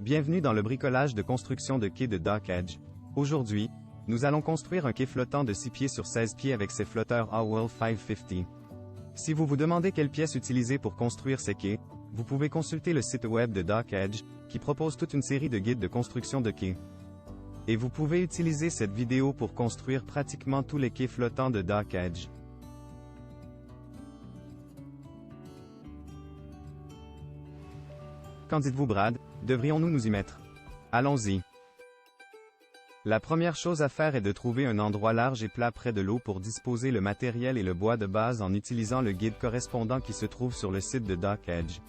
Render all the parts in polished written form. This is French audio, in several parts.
Bienvenue dans le bricolage de construction de quai de Dock Edge. Aujourd'hui, nous allons construire un quai flottant de 6 pieds sur 16 pieds avec ses flotteurs Howell 550. Si vous vous demandez quelle pièce utiliser pour construire ces quais, vous pouvez consulter le site web de Dock Edge, qui propose toute une série de guides de construction de quais. Et vous pouvez utiliser cette vidéo pour construire pratiquement tous les quais flottants de Dock Edge. Qu'en dites-vous, Brad? Devrions-nous nous y mettre? Allons-y. La première chose à faire est de trouver un endroit large et plat près de l'eau pour disposer le matériel et le bois de base en utilisant le guide correspondant qui se trouve sur le site de Dock Edge.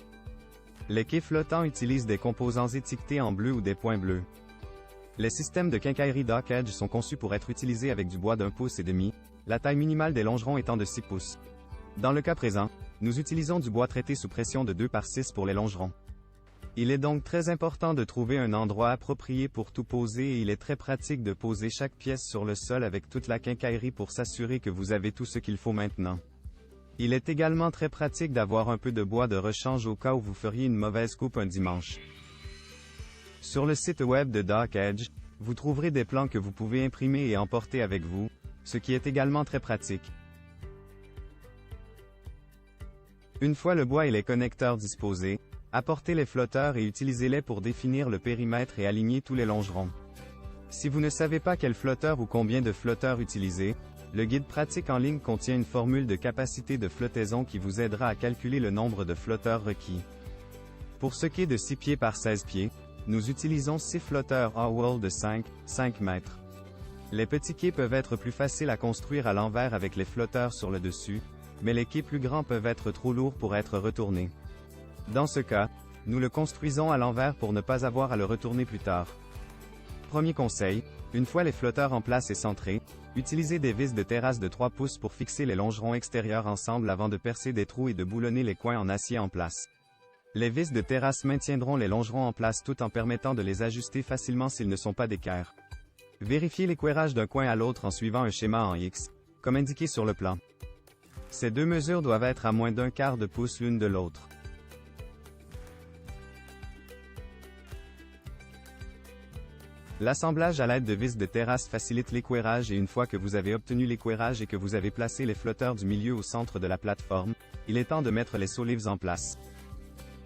Les quais flottants utilisent des composants étiquetés en bleu ou des points bleus. Les systèmes de quincaillerie Dock Edge sont conçus pour être utilisés avec du bois d'1,5 pouce, la taille minimale des longerons étant de 6 pouces. Dans le cas présent, nous utilisons du bois traité sous pression de 2 par 6 pour les longerons. Il est donc très important de trouver un endroit approprié pour tout poser et il est très pratique de poser chaque pièce sur le sol avec toute la quincaillerie pour s'assurer que vous avez tout ce qu'il faut maintenant. Il est également très pratique d'avoir un peu de bois de rechange au cas où vous feriez une mauvaise coupe un dimanche. Sur le site web de Dock Edge, vous trouverez des plans que vous pouvez imprimer et emporter avec vous, ce qui est également très pratique. Une fois le bois et les connecteurs disposés, apportez les flotteurs et utilisez-les pour définir le périmètre et aligner tous les longerons. Si vous ne savez pas quel flotteur ou combien de flotteurs utiliser, le guide pratique en ligne contient une formule de capacité de flottaison qui vous aidera à calculer le nombre de flotteurs requis. Pour ce quai de 6 pieds par 16 pieds, nous utilisons 6 flotteurs Howell de 5 mètres. Les petits quais peuvent être plus faciles à construire à l'envers avec les flotteurs sur le dessus, mais les quais plus grands peuvent être trop lourds pour être retournés. Dans ce cas, nous le construisons à l'envers pour ne pas avoir à le retourner plus tard. Premier conseil, une fois les flotteurs en place et centrés, utilisez des vis de terrasse de 3 pouces pour fixer les longerons extérieurs ensemble avant de percer des trous et de boulonner les coins en acier en place. Les vis de terrasse maintiendront les longerons en place tout en permettant de les ajuster facilement s'ils ne sont pas d'équerre. Vérifiez l'équerrage d'un coin à l'autre en suivant un schéma en X, comme indiqué sur le plan. Ces deux mesures doivent être à moins d'1/4 de pouce l'une de l'autre. L'assemblage à l'aide de vis de terrasse facilite l'équerrage et une fois que vous avez obtenu l'équerrage et que vous avez placé les flotteurs du milieu au centre de la plateforme, il est temps de mettre les solives en place.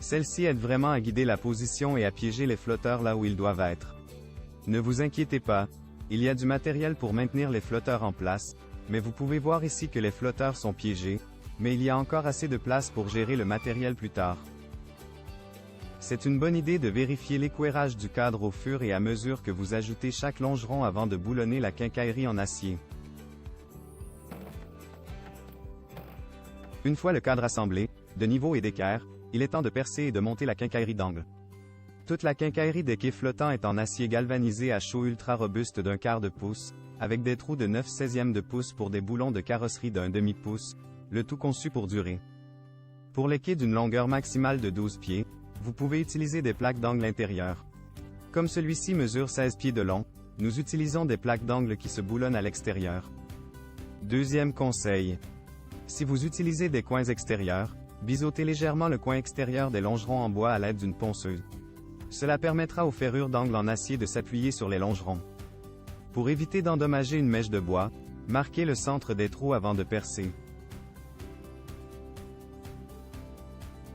Celles-ci aident vraiment à guider la position et à piéger les flotteurs là où ils doivent être. Ne vous inquiétez pas, il y a du matériel pour maintenir les flotteurs en place, mais vous pouvez voir ici que les flotteurs sont piégés, mais il y a encore assez de place pour gérer le matériel plus tard. C'est une bonne idée de vérifier l'équerrage du cadre au fur et à mesure que vous ajoutez chaque longeron avant de boulonner la quincaillerie en acier. Une fois le cadre assemblé, de niveau et d'équerre, il est temps de percer et de monter la quincaillerie d'angle. Toute la quincaillerie des quais flottants est en acier galvanisé à chaud ultra robuste d'1/4 de pouce, avec des trous de 9/16 de pouce pour des boulons de carrosserie d'1/2 pouce, le tout conçu pour durer. Pour les quais d'une longueur maximale de 12 pieds, vous pouvez utiliser des plaques d'angle intérieures. Comme celui-ci mesure 16 pieds de long, nous utilisons des plaques d'angle qui se boulonnent à l'extérieur. Deuxième conseil. Si vous utilisez des coins extérieurs, biseautez légèrement le coin extérieur des longerons en bois à l'aide d'une ponceuse. Cela permettra aux ferrures d'angle en acier de s'appuyer sur les longerons. Pour éviter d'endommager une mèche de bois, marquez le centre des trous avant de percer.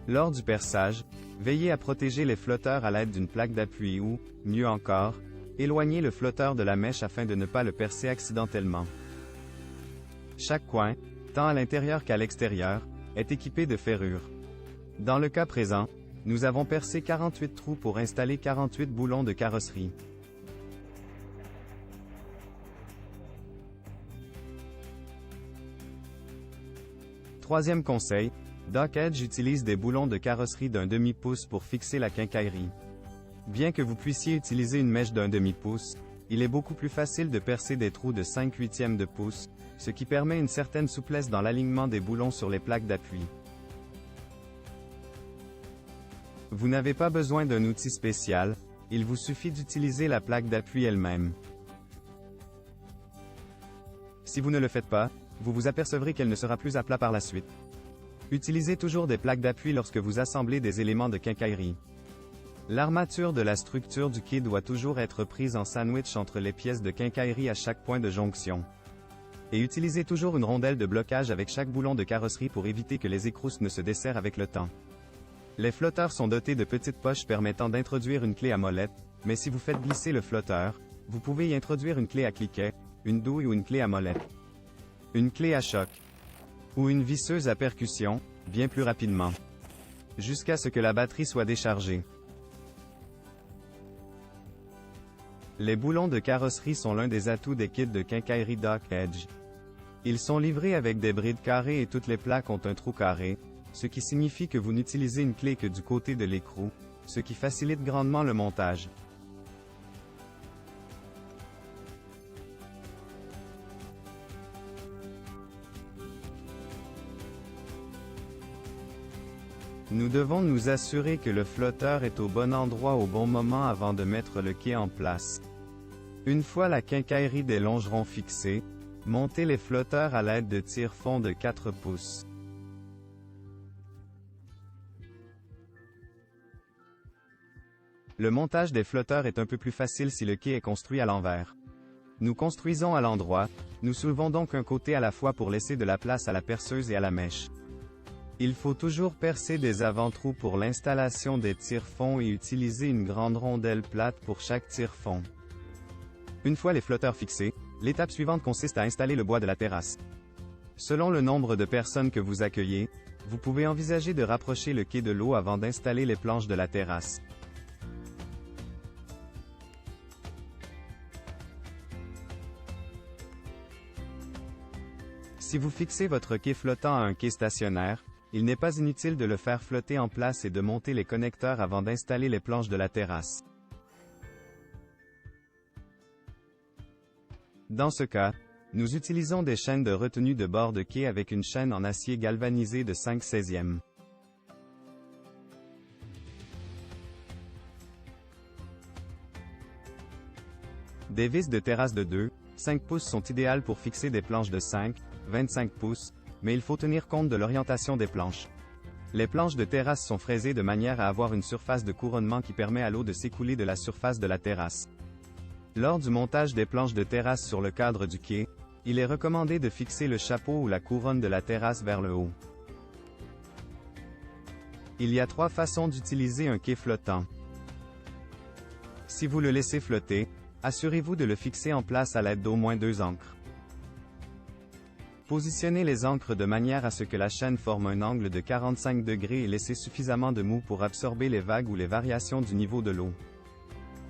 Lors du perçage, veillez à protéger les flotteurs à l'aide d'une plaque d'appui ou, mieux encore, éloignez le flotteur de la mèche afin de ne pas le percer accidentellement. Chaque coin, tant à l'intérieur qu'à l'extérieur, est équipé de ferrures. Dans le cas présent, nous avons percé 48 trous pour installer 48 boulons de carrosserie. Troisième conseil, Dock Edge utilise des boulons de carrosserie d'1/2 pouce pour fixer la quincaillerie. Bien que vous puissiez utiliser une mèche d'1/2 pouce, il est beaucoup plus facile de percer des trous de 5/8 de pouce, ce qui permet une certaine souplesse dans l'alignement des boulons sur les plaques d'appui. Vous n'avez pas besoin d'un outil spécial, il vous suffit d'utiliser la plaque d'appui elle-même. Si vous ne le faites pas, vous vous apercevrez qu'elle ne sera plus à plat par la suite. Utilisez toujours des plaques d'appui lorsque vous assemblez des éléments de quincaillerie. L'armature de la structure du quai doit toujours être prise en sandwich entre les pièces de quincaillerie à chaque point de jonction. Et utilisez toujours une rondelle de blocage avec chaque boulon de carrosserie pour éviter que les écrousses ne se desserrent avec le temps. Les flotteurs sont dotés de petites poches permettant d'introduire une clé à molette, mais si vous faites glisser le flotteur, vous pouvez y introduire une clé à cliquet, une douille ou une clé à molette, une clé à choc, ou une visseuse à percussion, bien plus rapidement, jusqu'à ce que la batterie soit déchargée. Les boulons de carrosserie sont l'un des atouts des kits de quincaillerie Dock Edge. Ils sont livrés avec des brides carrées et toutes les plaques ont un trou carré, ce qui signifie que vous n'utilisez une clé que du côté de l'écrou, ce qui facilite grandement le montage. Nous devons nous assurer que le flotteur est au bon endroit au bon moment avant de mettre le quai en place. Une fois la quincaillerie des longerons fixée, montez les flotteurs à l'aide de tire-fond de 4 pouces. Le montage des flotteurs est un peu plus facile si le quai est construit à l'envers. Nous construisons à l'endroit, nous soulevons donc un côté à la fois pour laisser de la place à la perceuse et à la mèche. Il faut toujours percer des avant-trous pour l'installation des tire-fonds et utiliser une grande rondelle plate pour chaque tire-fond. Une fois les flotteurs fixés, l'étape suivante consiste à installer le bois de la terrasse. Selon le nombre de personnes que vous accueillez, vous pouvez envisager de rapprocher le quai de l'eau avant d'installer les planches de la terrasse. Si vous fixez votre quai flottant à un quai stationnaire, il n'est pas inutile de le faire flotter en place et de monter les connecteurs avant d'installer les planches de la terrasse. Dans ce cas, nous utilisons des chaînes de retenue de bord de quai avec une chaîne en acier galvanisé de 5/16e. Des vis de terrasse de 2-5 pouces sont idéales pour fixer des planches de 5-25 pouces, mais il faut tenir compte de l'orientation des planches. Les planches de terrasse sont fraisées de manière à avoir une surface de couronnement qui permet à l'eau de s'écouler de la surface de la terrasse. Lors du montage des planches de terrasse sur le cadre du quai, il est recommandé de fixer le chapeau ou la couronne de la terrasse vers le haut. Il y a 3 façons d'utiliser un quai flottant. Si vous le laissez flotter, assurez-vous de le fixer en place à l'aide d'au moins 2 ancres. Positionnez les ancres de manière à ce que la chaîne forme un angle de 45 degrés et laissez suffisamment de mou pour absorber les vagues ou les variations du niveau de l'eau.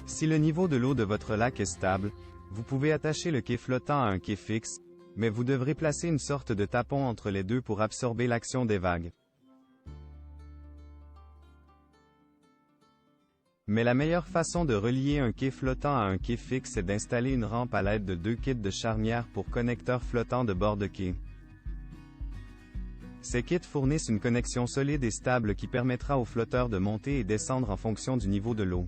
Si le niveau de l'eau de votre lac est stable, vous pouvez attacher le quai flottant à un quai fixe, mais vous devrez placer une sorte de tapon entre les deux pour absorber l'action des vagues. Mais la meilleure façon de relier un quai flottant à un quai fixe est d'installer une rampe à l'aide de 2 kits de charnières pour connecteurs flottants de bord de quai. Ces kits fournissent une connexion solide et stable qui permettra au flotteur de monter et descendre en fonction du niveau de l'eau.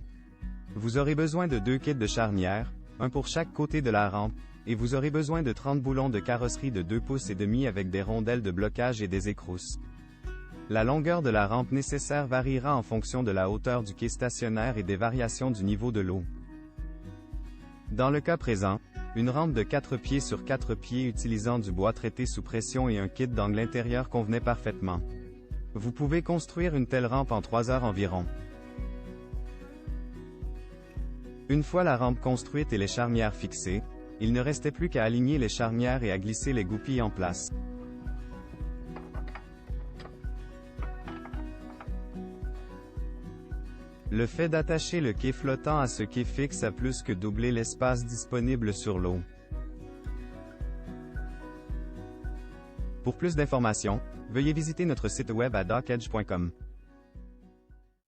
Vous aurez besoin de 2 kits de charnières, un pour chaque côté de la rampe, et vous aurez besoin de 30 boulons de carrosserie de 2 pouces et demi avec des rondelles de blocage et des écrousses. La longueur de la rampe nécessaire variera en fonction de la hauteur du quai stationnaire et des variations du niveau de l'eau. Dans le cas présent, une rampe de 4 pieds sur 4 pieds utilisant du bois traité sous pression et un kit d'angle intérieur convenait parfaitement. Vous pouvez construire une telle rampe en 3 heures environ. Une fois la rampe construite et les charnières fixées, il ne restait plus qu'à aligner les charnières et à glisser les goupilles en place. Le fait d'attacher le quai flottant à ce quai fixe a plus que doublé l'espace disponible sur l'eau. Pour plus d'informations, veuillez visiter notre site web à dockedge.com.